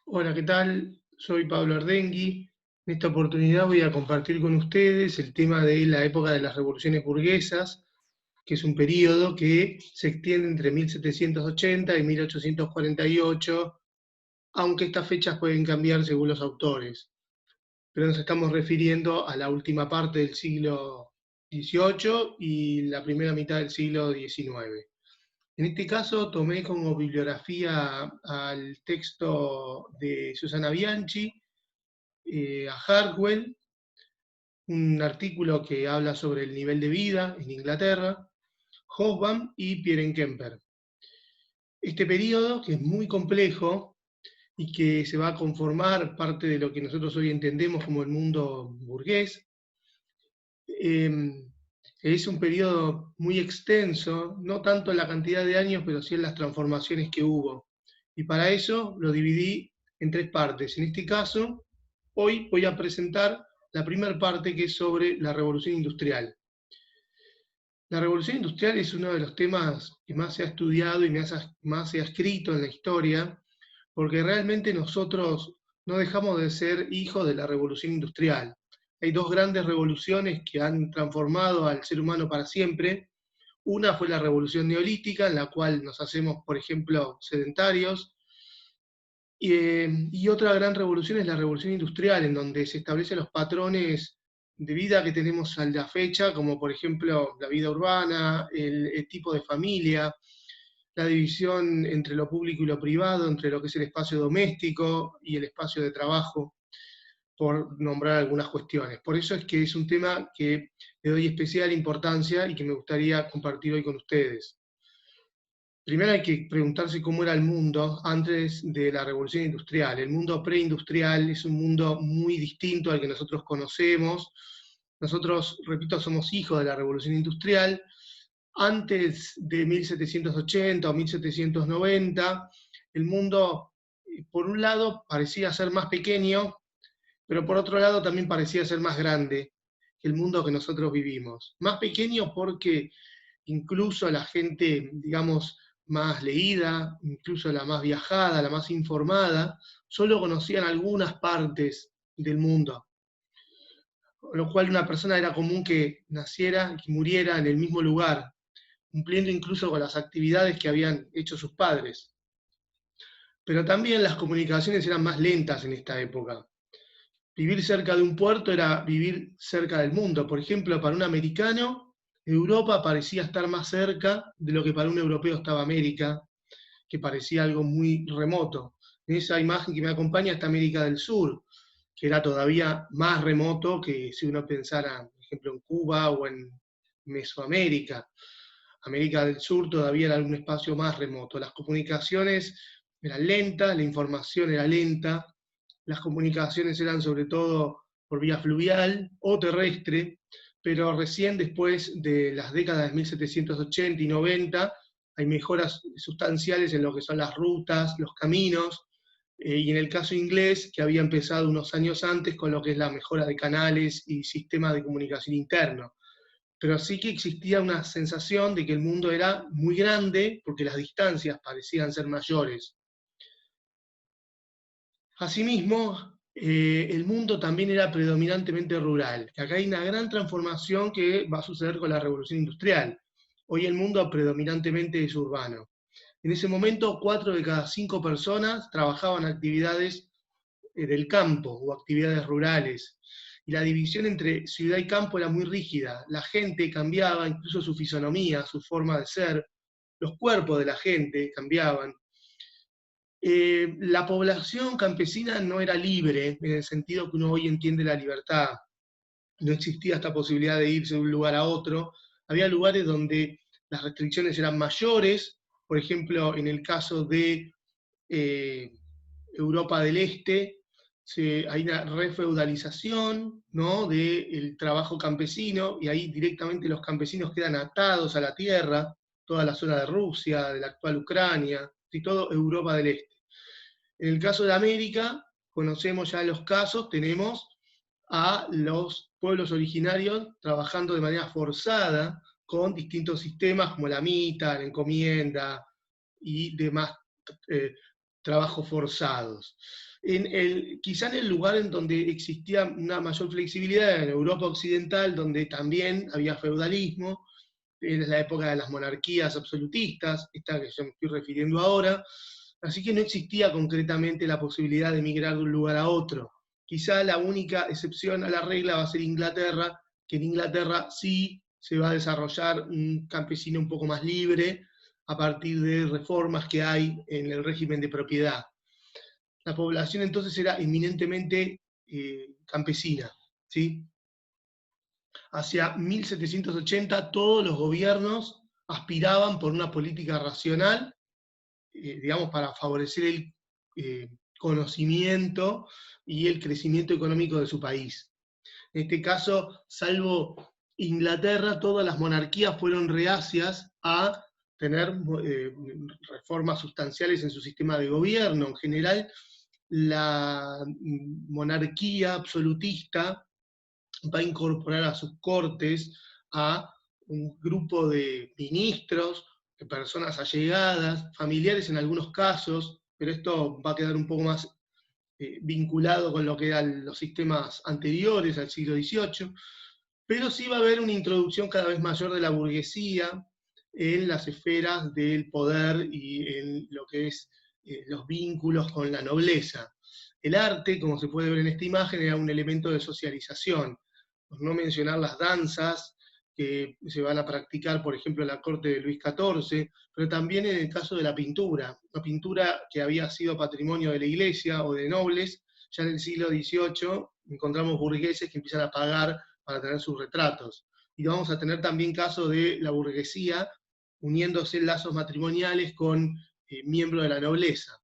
Hola, ¿qué tal? Soy Pablo Ardengui. En esta oportunidad voy a compartir con ustedes el tema de la época de las revoluciones burguesas, que es un periodo que se extiende entre 1780 y 1848, aunque estas fechas pueden cambiar según los autores. Pero nos estamos refiriendo a la última parte del siglo XVIII y la primera mitad del siglo XIX. En este caso tomé como bibliografía al texto de Susana Bianchi, a Hartwell, un artículo que habla sobre el nivel de vida en Inglaterra, Hobsbawm y Pierre Kemper. Este periodo, que es muy complejo y que se va a conformar parte de lo que nosotros hoy entendemos como el mundo burgués, es un periodo muy extenso, no tanto en la cantidad de años, pero sí en las transformaciones que hubo. Y para eso lo dividí en tres partes. En este caso, hoy voy a presentar la primera parte, que es sobre la revolución industrial. La revolución industrial es uno de los temas que más se ha estudiado y más se ha escrito en la historia, porque realmente nosotros no dejamos de ser hijos de la revolución industrial. Hay dos grandes revoluciones que han transformado al ser humano para siempre. Una fue la revolución neolítica, en la cual nos hacemos, por ejemplo, sedentarios, y otra gran revolución es la revolución industrial, en donde se establecen los patrones de vida que tenemos a la fecha, como por ejemplo la vida urbana, el tipo de familia, la división entre lo público y lo privado, entre lo que es el espacio doméstico y el espacio de trabajo, por nombrar algunas cuestiones. Por eso es que es un tema que le doy especial importancia y que me gustaría compartir hoy con ustedes. Primero hay que preguntarse cómo era el mundo antes de la revolución industrial. El mundo preindustrial es un mundo muy distinto al que nosotros conocemos. Nosotros, repito, somos hijos de la revolución industrial. Antes de 1780 o 1790, el mundo, por un lado, parecía ser más pequeño, pero por otro lado también parecía ser más grande que el mundo que nosotros vivimos. Más pequeño porque incluso la gente, digamos, más leída, incluso la más viajada, la más informada, solo conocían algunas partes del mundo. Con lo cual una persona era común que naciera y que muriera en el mismo lugar, cumpliendo incluso con las actividades que habían hecho sus padres. Pero también las comunicaciones eran más lentas en esta época. Vivir cerca de un puerto era vivir cerca del mundo. Por ejemplo, para un americano, Europa parecía estar más cerca de lo que para un europeo estaba América, que parecía algo muy remoto. En esa imagen que me acompaña está América del Sur, que era todavía más remoto que si uno pensara, por ejemplo, en Cuba o en Mesoamérica. América del Sur todavía era un espacio más remoto. Las comunicaciones eran lentas, la información era lenta, las comunicaciones eran sobre todo por vía fluvial o terrestre, pero recién después de las décadas de 1780 y 90 hay mejoras sustanciales en lo que son las rutas, los caminos, y en el caso inglés, que había empezado unos años antes con lo que es la mejora de canales y sistemas de comunicación interno. Pero sí que existía una sensación de que el mundo era muy grande porque las distancias parecían ser mayores. Asimismo, el mundo también era predominantemente rural, que acá hay una gran transformación que va a suceder con la revolución industrial. Hoy el mundo predominantemente es urbano. En ese momento, 4 de cada 5 personas trabajaban actividades del campo o actividades rurales. Y la división entre ciudad y campo era muy rígida. La gente cambiaba, incluso su fisonomía, su forma de ser, los cuerpos de la gente cambiaban. La población campesina no era libre, en el sentido que uno hoy entiende la libertad. No existía esta posibilidad de irse de un lugar a otro. Había lugares donde las restricciones eran mayores, por ejemplo, en el caso de eh, Europa del Este, hay una refeudalización, ¿no?, del trabajo campesino, y ahí directamente los campesinos quedan atados a la tierra, toda la zona de Rusia, de la actual Ucrania, y todo Europa del Este. En el caso de América, conocemos ya los casos, tenemos a los pueblos originarios trabajando de manera forzada con distintos sistemas como la mita, la encomienda y demás eh, trabajos forzados. Quizá en el lugar en donde existía una mayor flexibilidad, en Europa Occidental, donde también había feudalismo, es la época de las monarquías absolutistas, esta que yo me estoy refiriendo ahora, así que no existía concretamente la posibilidad de migrar de un lugar a otro. Quizá la única excepción a la regla va a ser Inglaterra, que en Inglaterra sí se va a desarrollar un campesino un poco más libre a partir de reformas que hay en el régimen de propiedad. La población entonces era eminentemente campesina, ¿sí? Hacia 1780 todos los gobiernos aspiraban por una política racional, digamos, para favorecer el conocimiento y el crecimiento económico de su país. En este caso, salvo Inglaterra, todas las monarquías fueron reacias a tener reformas sustanciales en su sistema de gobierno. En general, la monarquía absolutista va a incorporar a sus cortes a un grupo de ministros, de personas allegadas, familiares en algunos casos, pero esto va a quedar un poco más vinculado con lo que eran los sistemas anteriores al siglo XVIII, pero sí va a haber una introducción cada vez mayor de la burguesía en las esferas del poder y en lo que es los vínculos con la nobleza. El arte, como se puede ver en esta imagen, era un elemento de socialización, por no mencionar las danzas que se van a practicar, por ejemplo, en la corte de Luis XIV, pero también en el caso de la pintura que había sido patrimonio de la iglesia o de nobles, ya en el siglo XVIII encontramos burgueses que empiezan a pagar para tener sus retratos. Y vamos a tener también casos de la burguesía uniéndose en lazos matrimoniales con miembros de la nobleza.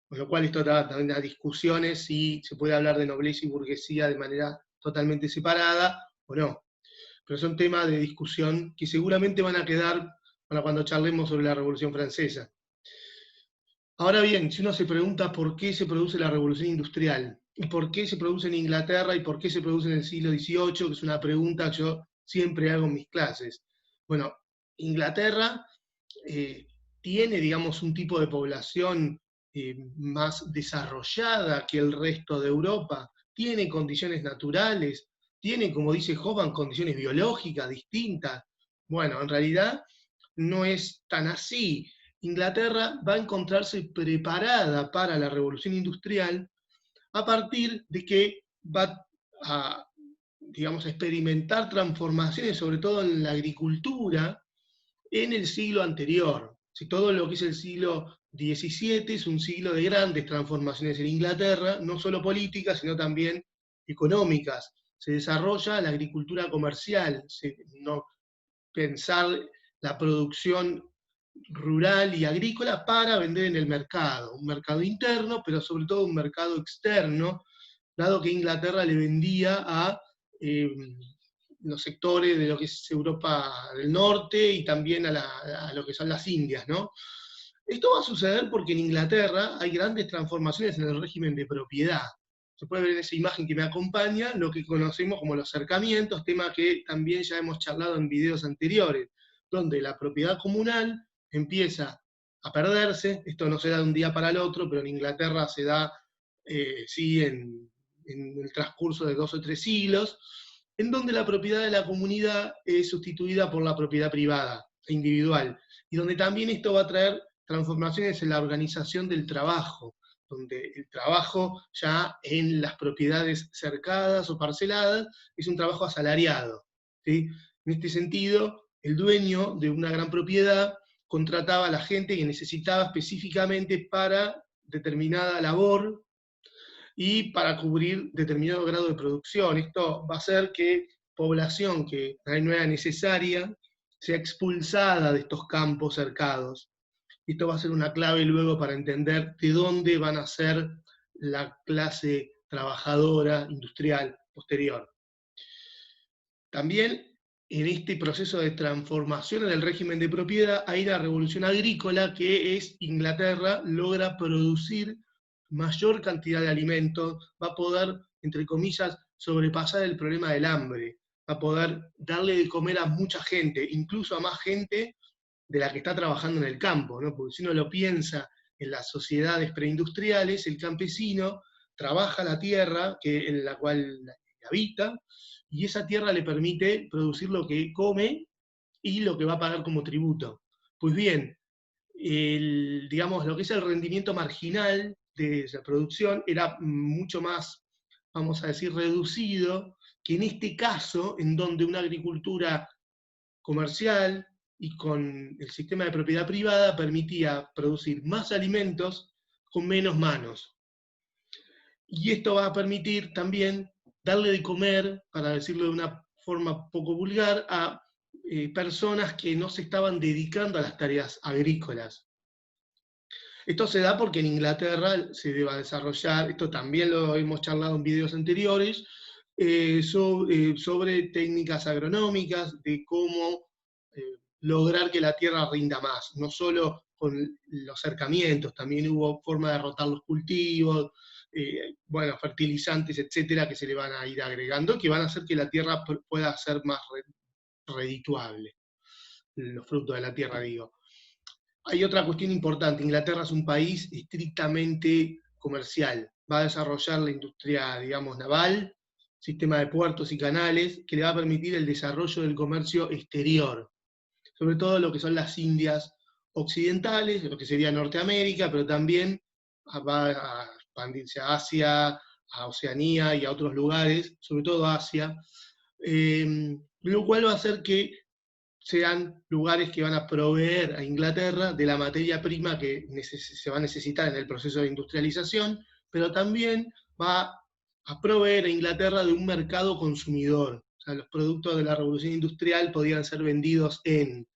Con lo cual esto da también a discusiones si se puede hablar de nobleza y burguesía de manera totalmente separada o no. Pero son temas de discusión que seguramente van a quedar para cuando charlemos sobre la Revolución Francesa. Ahora bien, si uno se pregunta por qué se produce la Revolución Industrial, y por qué se produce en Inglaterra y por qué se produce en el siglo XVIII, que es una pregunta que yo siempre hago en mis clases. Bueno, Inglaterra tiene, digamos, un tipo de población más desarrollada que el resto de Europa, tiene condiciones naturales, tiene, como dice Hoffman, condiciones biológicas distintas. Bueno, en realidad no es tan así. Inglaterra va a encontrarse preparada para la revolución industrial a partir de que va a, digamos, experimentar transformaciones, sobre todo en la agricultura, en el siglo anterior. Si todo lo que es el siglo XVII es un siglo de grandes transformaciones en Inglaterra, no solo políticas, sino también económicas. Se desarrolla la agricultura comercial, no, pensar la producción rural y agrícola para vender en el mercado, un mercado interno, pero sobre todo un mercado externo, dado que Inglaterra le vendía a los sectores de lo que es Europa del Norte y también a lo que son las Indias, ¿no? Esto va a suceder porque en Inglaterra hay grandes transformaciones en el régimen de propiedad. Se puede ver en esa imagen que me acompaña lo que conocemos como los cercamientos, tema que también ya hemos charlado en videos anteriores, donde la propiedad comunal empieza a perderse. Esto no se da de un día para el otro, pero en Inglaterra se da sí, en el transcurso de 2 o 3 siglos, en donde la propiedad de la comunidad es sustituida por la propiedad privada e individual, y donde también esto va a traer transformaciones en la organización del trabajo, donde el trabajo ya en las propiedades cercadas o parceladas es un trabajo asalariado, ¿sí? En este sentido, el dueño de una gran propiedad contrataba a la gente que necesitaba específicamente para determinada labor y para cubrir determinado grado de producción. Esto va a hacer que población que no era necesaria sea expulsada de estos campos cercados. Esto va a ser una clave luego para entender de dónde van a ser la clase trabajadora industrial posterior. También en este proceso de transformación en el régimen de propiedad hay la revolución agrícola, que es Inglaterra logra producir mayor cantidad de alimentos, va a poder, entre comillas, sobrepasar el problema del hambre, va a poder darle de comer a mucha gente, incluso a más gente de la que está trabajando en el campo, ¿no? Porque si uno lo piensa en las sociedades preindustriales, el campesino trabaja la tierra en la cual habita, y esa tierra le permite producir lo que come y lo que va a pagar como tributo. Pues bien, digamos, lo que es el rendimiento marginal de la producción era mucho más, vamos a decir, reducido que en este caso, en donde una agricultura comercial y con el sistema de propiedad privada permitía producir más alimentos con menos manos. Y esto va a permitir también darle de comer, para decirlo de una forma poco vulgar, a personas que no se estaban dedicando a las tareas agrícolas. Esto se da porque en Inglaterra se va a desarrollar, esto también lo hemos charlado en videos anteriores, sobre técnicas agronómicas, de cómo lograr que la tierra rinda más, no solo con los cercamientos, también hubo forma de rotar los cultivos, bueno, fertilizantes, etcétera, que se le van a ir agregando, que van a hacer que la tierra pueda ser más redituable, los frutos de la tierra, digo. Hay otra cuestión importante, Inglaterra es un país estrictamente comercial, va a desarrollar la industria, digamos, naval, sistema de puertos y canales, que le va a permitir el desarrollo del comercio exterior, sobre todo lo que son las Indias occidentales, lo que sería Norteamérica, pero también va a expandirse a Asia, a Oceanía y a otros lugares, sobre todo Asia, lo cual va a hacer que sean lugares que van a proveer a Inglaterra de la materia prima que se va a necesitar en el proceso de industrialización, pero también va a proveer a Inglaterra de un mercado consumidor. O sea, los productos de la revolución industrial podían ser vendidos en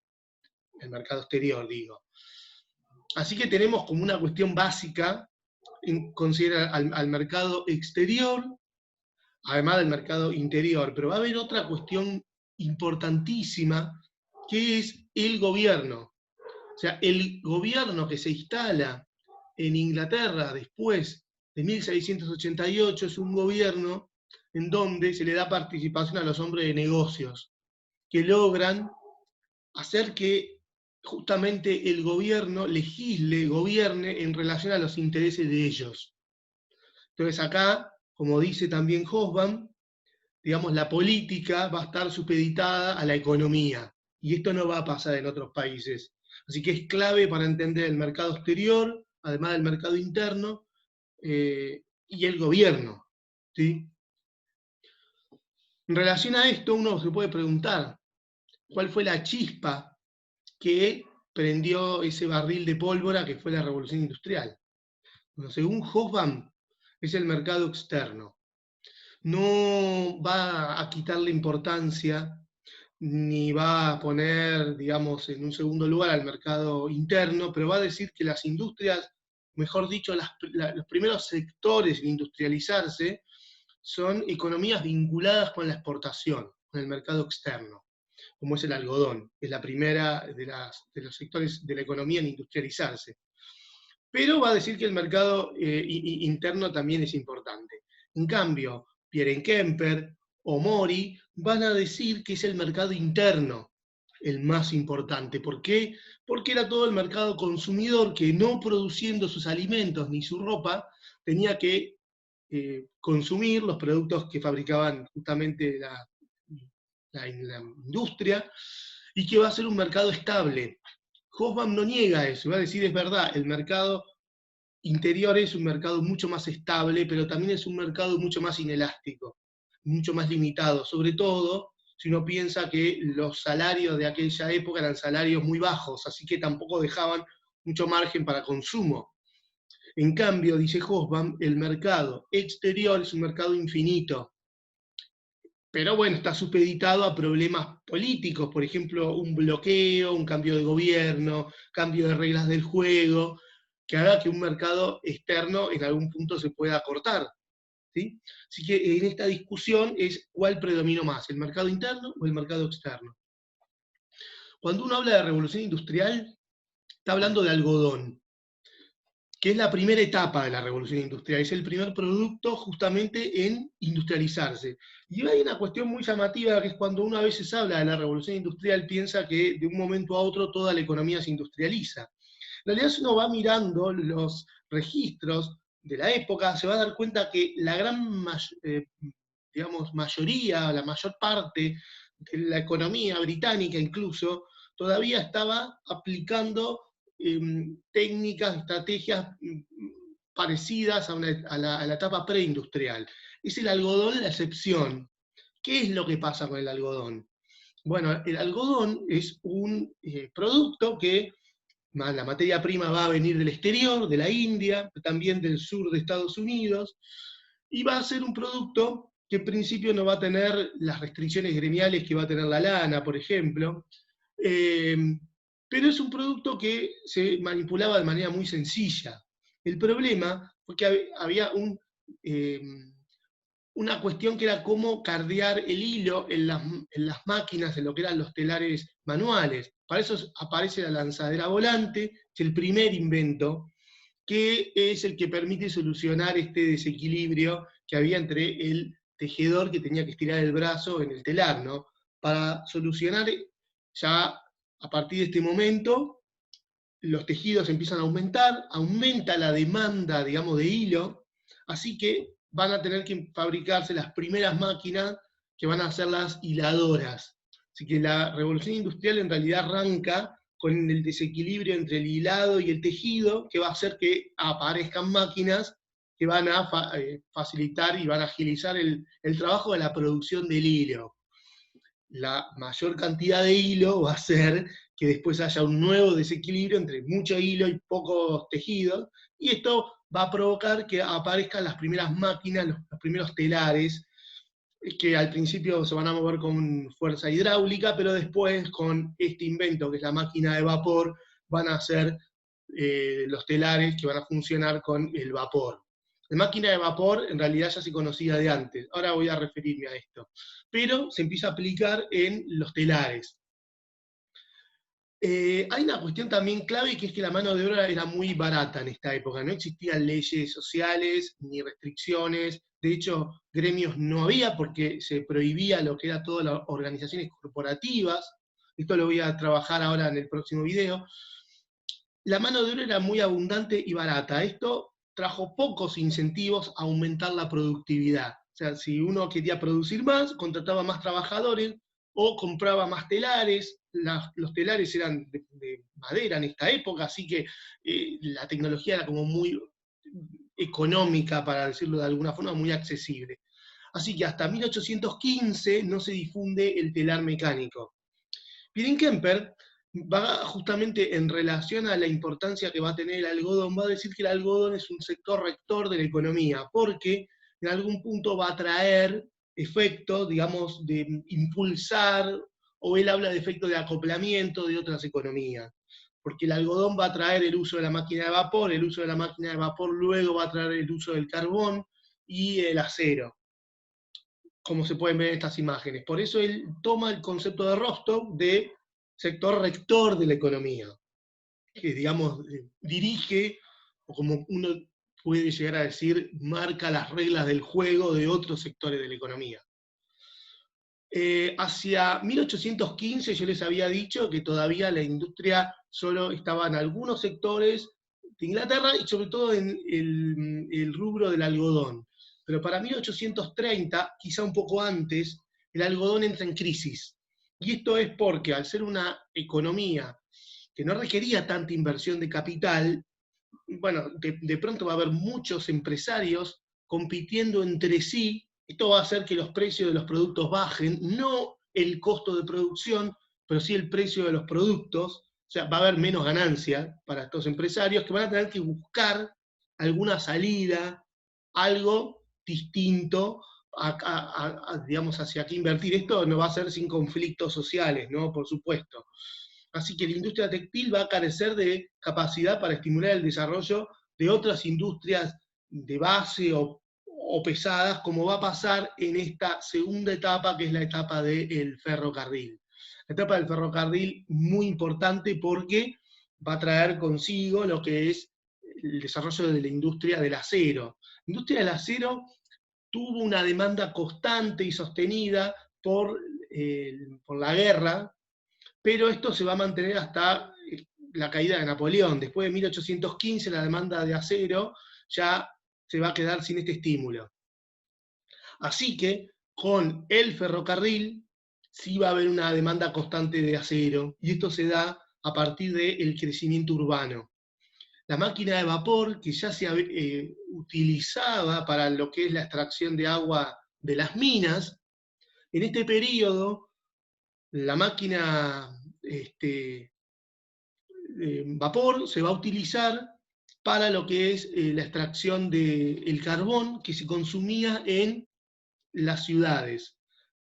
el mercado exterior, digo. Así que tenemos como una cuestión básica en considerar al mercado exterior, además del mercado interior, pero va a haber otra cuestión importantísima, que es el gobierno. O sea, el gobierno que se instala en Inglaterra después de 1688 es un gobierno en donde se le da participación a los hombres de negocios, que logran hacer que justamente el gobierno legisle, gobierne en relación a los intereses de ellos. Entonces acá, como dice también Hobsbawm, digamos, la política va a estar supeditada a la economía, y esto no va a pasar en otros países. Así que es clave para entender el mercado exterior, además del mercado interno, y el gobierno, ¿sí? En relación a esto, uno se puede preguntar, ¿cuál fue la chispa que prendió ese barril de pólvora que fue la revolución industrial? Bueno, según Hobsbawm, es el mercado externo. No va a quitarle importancia ni va a poner, digamos, en un segundo lugar al mercado interno, pero va a decir que las industrias, mejor dicho, los primeros sectores en industrializarse son economías vinculadas con la exportación, con el mercado externo, como es el algodón, es la primera de los sectores de la economía en industrializarse. Pero va a decir que el mercado interno también es importante. En cambio, Pierre Kemper o Mori van a decir que es el mercado interno el más importante. ¿Por qué? Porque era todo el mercado consumidor que, no produciendo sus alimentos ni su ropa, tenía que consumir los productos que fabricaban justamente la industria, y que va a ser un mercado estable. Hobsbawm no niega eso, va a decir, es verdad, el mercado interior es un mercado mucho más estable, pero también es un mercado mucho más inelástico, mucho más limitado, sobre todo si uno piensa que los salarios de aquella época eran salarios muy bajos, así que tampoco dejaban mucho margen para consumo. En cambio, dice Hobsbawm, el mercado exterior es un mercado infinito, pero bueno, está supeditado a problemas políticos, por ejemplo, un bloqueo, un cambio de gobierno, cambio de reglas del juego, que haga que un mercado externo en algún punto se pueda cortar, ¿sí? Así que en esta discusión es cuál predominó más, el mercado interno o el mercado externo. Cuando uno habla de revolución industrial, está hablando de algodón, que es la primera etapa de la revolución industrial, es el primer producto justamente en industrializarse. Y hay una cuestión muy llamativa, que es cuando uno a veces habla de la revolución industrial, piensa que de un momento a otro toda la economía se industrializa. realidad si uno va mirando los registros de la época, se va a dar cuenta que la digamos, mayoría, la mayor parte de la economía británica incluso, todavía estaba aplicando técnicas, estrategias parecidas a la etapa preindustrial. Es el algodón la excepción. ¿Qué es lo que pasa con el algodón? Bueno, el algodón es un producto que la materia prima va a venir del exterior, de la India, también del sur de Estados Unidos, y va a ser un producto que en principio no va a tener las restricciones gremiales que va a tener la lana, por ejemplo, eh, pero es un producto que se manipulaba de manera muy sencilla. El problema fue que había eh, una cuestión que era cómo cardear el hilo en las máquinas, en lo que eran los telares manuales. Para eso aparece la lanzadera volante, es el primer invento, que es el que permite solucionar este desequilibrio que había entre el tejedor que tenía que estirar el brazo en el telar, ¿no? Para solucionar, ya a partir de este momento, los tejidos empiezan a aumentar, aumenta la demanda, digamos, de hilo, así que van a tener que fabricarse las primeras máquinas que van a ser las hiladoras. Así que la revolución industrial en realidad arranca con el desequilibrio entre el hilado y el tejido, que va a hacer que aparezcan máquinas que van a facilitar y van a agilizar el trabajo de la producción del hilo. La mayor cantidad de hilo va a hacer que después haya un nuevo desequilibrio entre mucho hilo y pocos tejidos, y esto va a provocar que aparezcan las primeras máquinas, los primeros telares, que al principio se van a mover con fuerza hidráulica, pero después con este invento, que es la máquina de vapor, van a ser los telares que van a funcionar con el vapor. La máquina de vapor en realidad ya se conocía de antes, ahora voy a referirme a esto, pero se empieza a aplicar en los telares. Hay una cuestión también clave, que es que la mano de obra era muy barata en esta época, no existían leyes sociales ni restricciones, de hecho gremios no había porque se prohibía lo que era todas las organizaciones corporativas, esto lo voy a trabajar ahora en el próximo video. La mano de obra era muy abundante y barata, esto trajo pocos incentivos a aumentar la productividad. O sea, si uno quería producir más, contrataba más trabajadores o compraba más telares. Los telares eran de madera en esta época, así que la tecnología era como muy económica, para decirlo de alguna forma, muy accesible. Así que hasta 1815 no se difunde el telar mecánico. Pieden-Kemper va justamente en relación a la importancia que va a tener el algodón, va a decir que el algodón es un sector rector de la economía, porque en algún punto va a traer efectos, digamos, de impulsar, o él habla de efectos de acoplamiento de otras economías, porque el algodón va a traer el uso de la máquina de vapor, el uso de la máquina de vapor luego va a traer el uso del carbón y el acero, como se pueden ver en estas imágenes. Por eso él toma el concepto de Rostock de sector rector de la economía, que digamos dirige, o como uno puede llegar a decir, marca las reglas del juego de otros sectores de la economía. Hacia 1815 yo les había dicho que todavía la industria solo estaba en algunos sectores de Inglaterra, y sobre todo en el rubro del algodón. Pero para 1830, quizá un poco antes, el algodón entra en crisis. Y esto es porque, al ser una economía que no requería tanta inversión de capital, bueno, de pronto va a haber muchos empresarios compitiendo entre sí. Esto va a hacer que los precios de los productos bajen, no el costo de producción, pero sí el precio de los productos. O sea, va a haber menos ganancia para estos empresarios, que van a tener que buscar alguna salida, algo distinto, digamos, hacia qué invertir. Esto no va a ser sin conflictos sociales, ¿no? Por supuesto. Así que la industria textil va a carecer de capacidad para estimular el desarrollo de otras industrias de base o pesadas, como va a pasar en esta segunda etapa, que es la etapa del ferrocarril. La etapa del ferrocarril muy importante porque va a traer consigo lo que es el desarrollo de la industria del acero. La industria del acero tuvo una demanda constante y sostenida por la guerra, pero esto se va a mantener hasta la caída de Napoleón. Después de 1815 la demanda de acero ya se va a quedar sin este estímulo. Así que con el ferrocarril sí va a haber una demanda constante de acero, y esto se da a partir del crecimiento urbano. La máquina de vapor, que ya se utilizaba para lo que es la extracción de agua de las minas, en este periodo la máquina vapor se va a utilizar para lo que es la extracción del carbón que se consumía en las ciudades.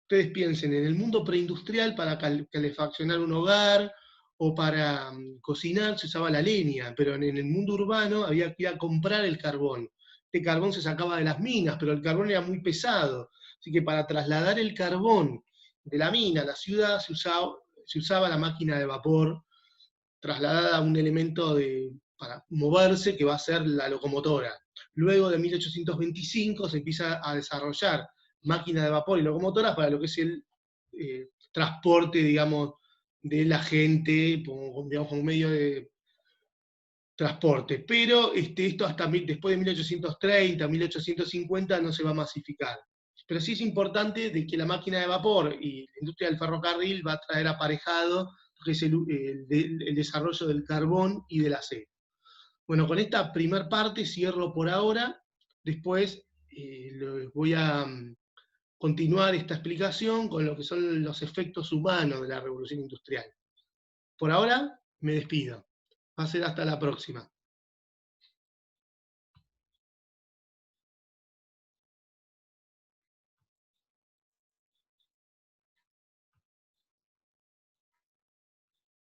Ustedes piensen, en el mundo preindustrial, para calefaccionar un hogar o para cocinar se usaba la leña, pero en el mundo urbano había que ir a comprar el carbón. Este carbón se sacaba de las minas, pero el carbón era muy pesado, así que para trasladar el carbón de la mina a la ciudad se usaba la máquina de vapor, trasladada a un elemento para moverse que va a ser la locomotora. Luego de 1825 se empieza a desarrollar máquinas de vapor y locomotoras para lo que es el transporte, digamos, de la gente, digamos, como medio de transporte. Pero esto hasta después de 1830, 1850 no se va a masificar. Pero sí es importante de que la máquina de vapor y la industria del ferrocarril va a traer aparejado que es el desarrollo del carbón y del acero. Bueno, con esta primer parte cierro por ahora. Después voy a continuar esta explicación con lo que son los efectos humanos de la revolución industrial. Por ahora me despido. Va a ser hasta la próxima.